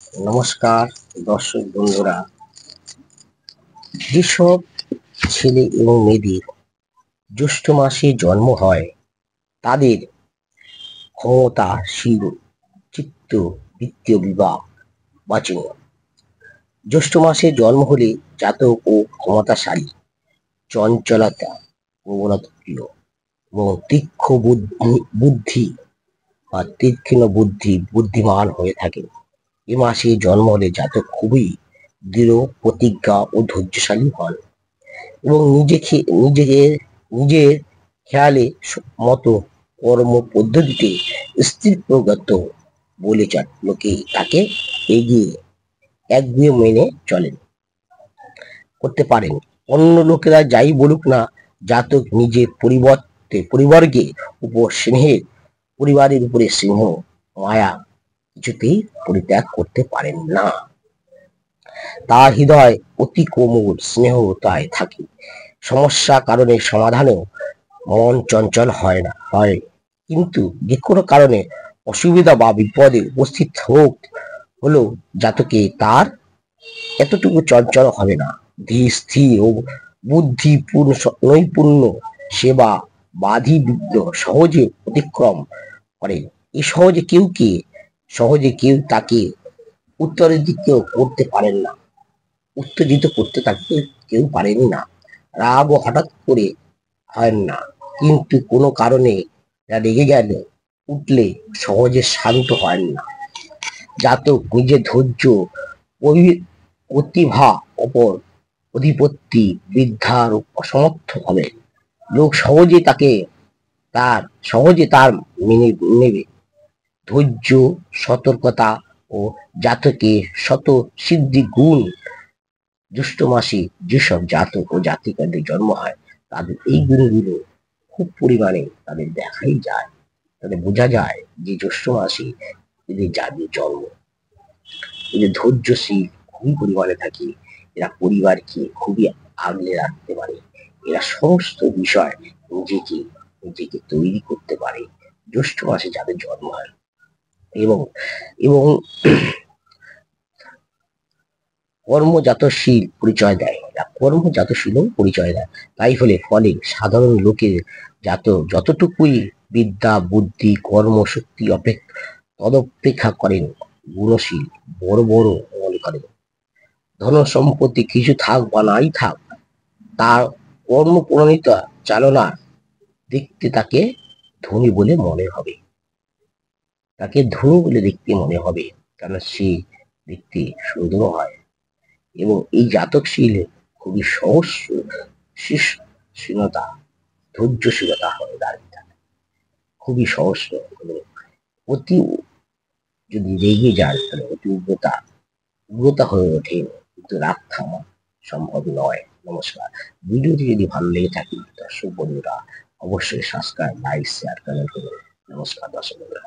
নমস্কার দর্শক বন্ধুরা। যেসব ছেলে এবং মেয়েদের জ্যৈষ্ঠ মাসে জন্ম হয় তাদের ক্ষমতাশীল চিত্ত বৃত্তীয় বিভাগ বাঁচনীয়। জ্যৈষ্ঠ মাসে জন্ম হলে জাতক ও ক্ষমতাশালী, চঞ্চলতা, প্রবণতা প্রিয় এবং তীক্ষ্ণ বুদ্ধি বুদ্ধিমান হয়ে থাকে। এ মাসে জন্ম হলে জাতক খুবই দৃঢ় প্রতিজ্ঞা ও ধৈর্যশালী হন এবং নিজের খেয়ালে মতো কর্ম পদ্ধতিতে স্থির প্রগত বলে লোকে তাকে এগিয়ে একগুঁয়ে মেনে চলেন করতে পারেন। অন্য লোকেরা যাই বলুক না, জাতক নিজের পরিবারকে উপর পরিবারের উপরে স্নেহ মায়া কিছুতেই পরিত্যাগ করতে পারেন না। তার হৃদয় অতি কোমল, স্নেহতায় থাকে। সমস্যা কারণে সমাধানেও মন চঞ্চল হয়, কিন্তু যে কোনো কারণে অসুবিধা বা বিপদে উপস্থিত হলেও জাতকে তার এতটুকু চঞ্চল হবে না। ধীর স্থির ও বুদ্ধিপূর্ণ নৈপুণ্য সেবা বাধি বিঘ্ন সহজে অতিক্রম করেন। এই সহজে কেউ তাকে উত্তেজিত করতে তাকে কেউ পারেনি না। রাগও হঠাৎ করে হয় না, কিন্তু কোনো কারণে রেগে উঠলে সহজে শান্ত হয় না। জাতক নিজের ধৈর্য প্রতিভা অপর অধিপত্তি বিদ্যার অসমর্থ হবে। লোক সহজে তার মেনে নেবে। ধৈর্য, সতর্কতা ও জাতকের শত সিদ্ধি গুণ। জ্যৈষ্ঠ মাসে যেসব জাতক ও জাতিকাদের জন্ম হয় তাদের এই গুণগুলো খুব পরিমাণে তাদের তাদের বোঝা যায় যে জ্যৈষ্ঠ মাসে এদের যাদের জন্ম, এদের ধৈর্যশীল খুবই পরিমাণে থাকে। এরা পরিবারকে খুবই আগলে রাখতে পারে। এরা সমস্ত বিষয় নিজেকে তৈরি করতে পারে জ্যৈষ্ঠ মাসে যাদের জন্ম হয়। এবং এবং কর্মজাতশীল পরিচয় দেয়, তাই ফলে সাধারণ লোকের যতটুকুই বিদ্যা বুদ্ধি কর্মশক্তি তদপেক্ষা করেন গুণশীল বড় মনে করেন। ধন সম্পত্তি কিছু থাক বা নাই থাক, তার কর্মপ্রণীতা চালনা দেখতে তাকে ধনী বলে দেখতে মনে হবে, কারণ সে দেখতে সুন্দর হয় এবং এই জাতকশীল খুবই সহনশীলতা ধৈর্যশীলতা হয়ে দাঁড়িয়ে থাকে। খুবই সহজ, অতি যদি রেগে যায় তাহলে অতি উগ্রতা হয়ে ওঠে, কিন্তু রাগ থামা সম্ভব নয়। নমস্কার। ভিডিওটি যদি ভালো লেগে থাকে দর্শক বন্ধুরা অবশ্যই সাবস্ক্রাইব, লাইক, শেয়ার, কমেন্ট করুন। নমস্কার দর্শক বন্ধুরা।